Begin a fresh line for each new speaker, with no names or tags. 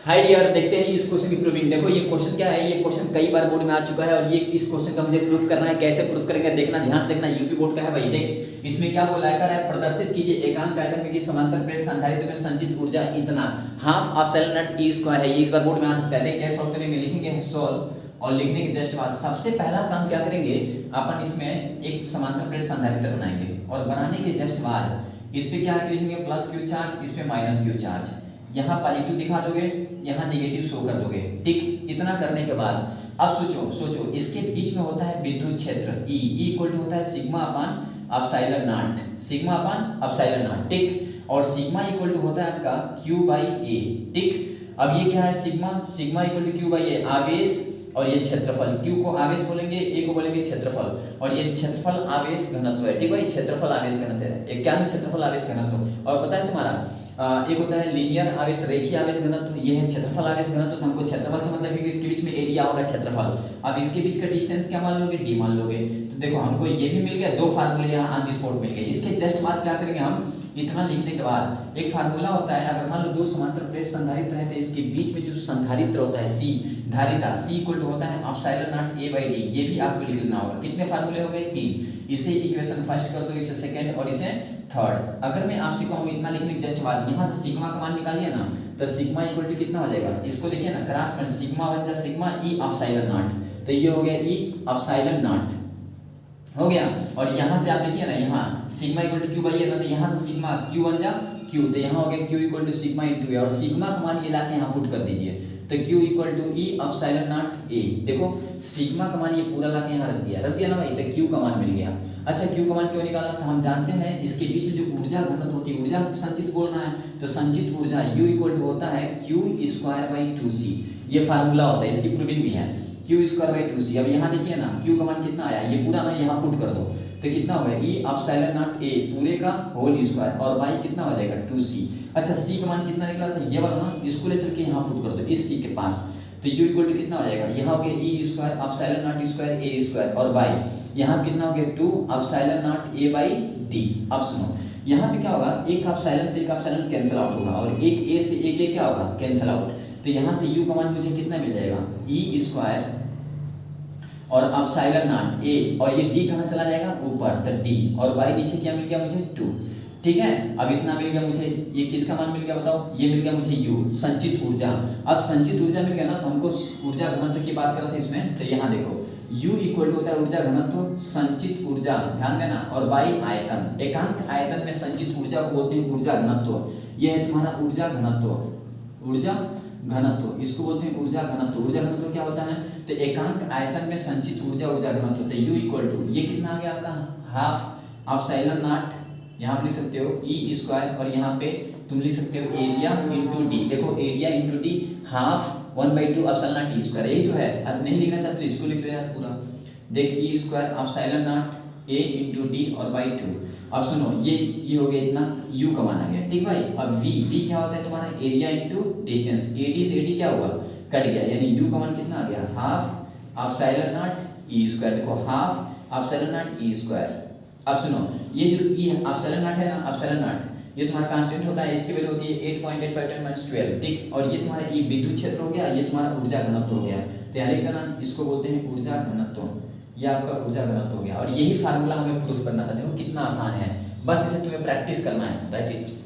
Hi dear, देखते हैं इस क्वेश्चन की प्रूविंग। देखो ये क्वेश्चन क्या है, ये क्वेश्चन कई बार बोर्ड में आ चुका है और ये इस क्वेश्चन का मुझे प्रूफ करना है। कैसे प्रूफ करेंगे देखना, ध्यान से देखना। यूपी बोर्ड का है भाई। देख इसमें क्या बोला है, प्रदर्शित कीजिए एकांक आयतन में की समांतर प्लेट संधारित्र में संचित ऊर्जा इतना half of epsilon naught E square है। ये इस बार बोर्ड में आ सकता है। देख कैसे सॉल्व करेंगे, लिखेंगे सॉल्व और लिखने के जस्ट बाद सबसे पहला काम क्या करेंगे, अपन इसमें एक समांतर प्लेट संधारित्र बनाएंगे और बनाने के जस्ट बाद इस पे क्या लिखेंगे, प्लस क्यू चार्ज, इस पे माइनस क्यू चार्ज। यहाँ पॉजिटिव दिखा दोगे, यहाँ नेगेटिव शो कर दोगे। ठीक, इतना करने के बाद अब सोचो इसके बीच में होता है विद्युत क्षेत्र E इक्वल टू होता है sigma upon epsilon not, sigma upon epsilon not. ठीक, और सिग्मा इक्वल टू होता है आपका Q बाई A। ठीक, अब ये क्या है, sigma equal to Q by A आवेश और ये क्षेत्रफल। Q को आवेश बोलेंगे, A को बोलेंगे क्षेत्रफल, और ये क्षेत्रफल आवेश घनत्व है। ठीक भाई, क्षेत्रफल आवेश घनत्व है। एक क्या है, क्षेत्रफल आवेश घनत्व। और पता है तुम्हारा एक होता है लीनियर आवेश, रेखीय आवेश घनत्व, ये है क्षेत्रफल आवेश घनत्व। तो हमको क्षेत्रफल से मतलब क्योंकि इसके बीच में एरिया होगा क्षेत्रफल। अब इसके बीच का डिस्टेंस क्या मान लोगे, d मान लोगे। तो देखो हमको ये भी मिल गया, दो फार्मूले यहाँ ऑन द स्पॉट मिल गए। इसके जस्ट बाद क्या करेंगे हम, इतना लिखने के बाद एक फार्मूला होता है, अगर मान लो दो समांतर प्लेट संधारित्र है तो इसके बीच में जो संधारित्र होता है C धारिता, C इक्वल टू होता है epsilon naught A by D। ये भी आपको लिखना होगा। कितने फार्मूले हो गए, 3। इसे इक्वेशन फर्स्ट कर दो, इसे सेकंड और इसे थर्ड। अगर मैं आपसे कहूँ इतना लिखने के जस्ट बाद यहाँ से सिग्मा का मान निकालिए ना, तो सिग्मा इक्वल टू कितना हो जाएगा, इसको देखिए ना क्रॉस में, सिग्मा बन जाए सिग्मा E एप्सिलॉन नॉट। तो ये हो गया E एप्सिलॉन नॉट हो गया। और यहाँ से आप देखिए ना, यहाँ sigma equal to Q by A ना, तो यहाँ से सिग्मा क्यू बन जा क्यू, तो यहाँ हो गया Q equal to sigma into A, और सिग्मा का मान ये लाके यहाँ पुट कर दीजिए। तो Q equal to E epsilon naught A. देखो सिग्मा का मान ये पूरा लाके यहाँ रख दिया ना भाई, तो क्यू का मान मिल गया। अच्छा, क्यू का मान क्यों निकाला, तो हम जानते हैं इसके बीच में जो ऊर्जा घनत्व होती है, ऊर्जा संचित बोलना है, तो संचित ऊर्जा यू इक्वल टू होता है क्यू स्क्वायर बाई 2c। ये फार्मूला होता है, इसकी प्रूविंग भी है, क्यू स्क्वायर बाई 2c। अब यहाँ देखिए ना क्यू का मान कितना आया, ये पूरा ना यहाँ पुट कर दो, तो कितना होगा ई एप्सिलॉन नॉट ए पूरे का होल स्क्वायर, और बाई कितना हो जाएगा 2c। अच्छा, c का मान कितना निकला था, ये वाला ना, इसको ले चल के यहाँ पुट कर दो इस c के पास, तो u इक्वल टू कितना हो जाएगा, यहाँ हो गया E square epsilon naught square A square, और बाई यहाँ कितना हो गया 2 epsilon naught a by d। अब सुनो यहाँ पे क्या होगा, एक एप्सिलॉन से एक एप्सिलॉन कैंसिल आउट होगा, और एक a से एक a क्या होगा, कैंसिल आउट। तो यहाँ से u का मान मुझे कितना मिल जाएगा, ई स्क्वायर और एप्सिलॉन नॉट a, और ये d कहाँ चला जाएगा, ऊपर, तो d, और y नीचे क्या मिल गया मुझे 2। ठीक है, अब इतना मिल गया मुझे, ये किसका मान मिल गया बताओ, ये मिल गया मुझे u संचित ऊर्जा। अब संचित ऊर्जा मिल गया ना, तो हमको ऊर्जा घनत्व की बात कर रहे थे इसमें, तो यहाँ देखो u इक्वल टू होता है ऊर्जा घनत्व, संचित ऊर्जा, ध्यान देना, और बाई आयतन। एकांक आयतन में संचित ऊर्जा को बोलते हैं ऊर्जा घनत्व। ये है तुम्हारा ऊर्जा घनत्व, ऊर्जा घनत्व, इसको बोलते हैं ऊर्जा घनत्व। ऊर्जा घनत्व क्या होता है, तो एकांक आयतन में संचित ऊर्जा ऊर्जा घनत्व। तो u इक्वल टू ये कितना आ गया आपका, हाफ एप्सिलॉन नॉट, यहाँ पे लिख सकते हो ई स्क्वायर, और यहाँ पे तुम लिख सकते हो एरिया इंटू डी। देखो area into D half 1/2 epsilon naught E square, यही तो है। अब नहीं लिखना चाहते तो इसको लिख दो यार पूरा। देख E square epsilon naught A into D और बाई 2। अब सुनो ये हो गया इतना, u का मान आ गया। ठीक भाई, अब v क्या होता है तुम्हारा, एरिया इंटू डिस्टेंस। AD से AD क्या हुआ, कट गया, यानी u का मान कितना आ गया, half epsilon naught E square. देखो half epsilon naught E square. अब सुनो ये जो ई एप्सिलॉन नॉट है ना, एप्सिलॉन नॉट ये तुम्हारा कांस्टेंट होता है, इसकी वैल्यू होती है 8.85 × 12। ठीक, और ये तुम्हारा ई विद्युत क्षेत्र हो गया, ये तुम्हारा ऊर्जा घनत्व हो गया। तो यहाँ लिख देना, इसको बोलते हैं ऊर्जा घनत्व, ये आपका ऊर्जा घनत्व हो गया। और यही फार्मूला हमें प्रूफ करना था। देखो कितना आसान है, बस इसे तुम्हें प्रैक्टिस करना है। Right it.